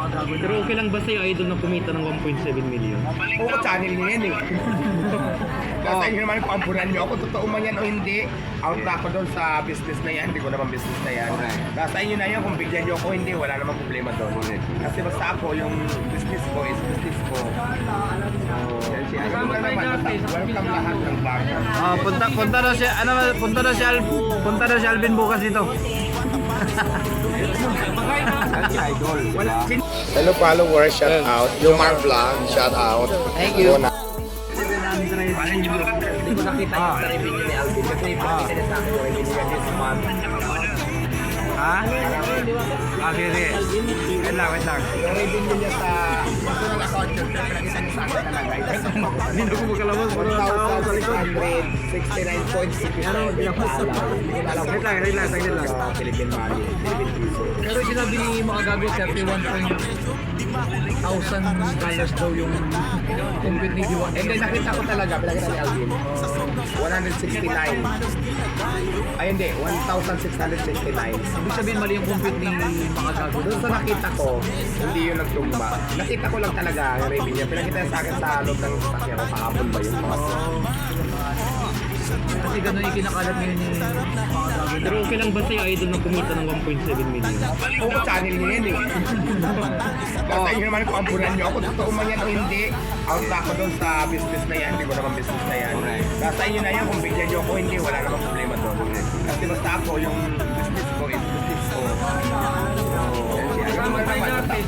mga gagawin. Pero okay lang ba sa'yo, idol, na kumita ng 1.7 million? Oo, channel niya yan eh. Kasi yun naman kung ampunan niyo ako, totoo man yan o hindi. Out na ako doon sa business na yan, hindi ko naman business na yan. Nasa inyo na yan, kung bigyan niyo ako, hindi, wala namang problema doon. Kasi basta ako, yung business ko is business ko. Welcome lahat ng bago. Punta daw si punta daw si Alvin bukas dito. Hello followers, shout out. Yung Mark Vlog, shout out. Thank you. Hindi ko nakita yung sa revenue ni Alvin kasi pinakita niya sa akin yung revenue niya this month. Ha? Okay, sige. Wait lang. Yung revenue niya sa personal account niya, pinakita niya sa akin talaga. Hindi na ko magkalabas. Puro tao sa likod. 1,669.60. Wait lang. Saglit lang. Philippine money, Philippine peso. Pero sinabi ni mga gago $31,000 daw yung compute ni Diwa. And then nakita ko talaga, pinakita ni Alvin, 169. Ay hindi, 1,669. Ibig sabihin mali yung compute ni mga gago. Doon sa nakita ko, hindi yun nagtumba. Nakita ko lang talaga yung revenue niya. Pinakita niya sa akin sa loob ng sasakyan ko. Kahapon ba yun? Kasi gano'n yung kinakalat ngayon ni mga gago. Pero okay lang ba sa'yo, idol, na kumita ng 1.7 million? Oo, channel niya yan eh. Kasi yun naman kung ampunan niyo ako, totoo man yan o hindi. Out na ako doon sa business na yan, hindi ko naman business na yan. Nasa inyo na yan, kung bigyan niyo ako, hindi, wala namang problema doon. Kasi basta ako, yung business ko is business ko.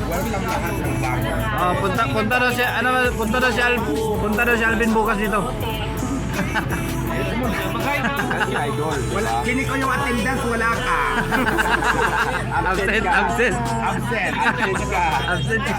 Welcome lahat ng bago. Punta daw si Alvin bukas dito. Wala, kini ko yung attendance, wala ka. Absent. Absent ka. Absent ka.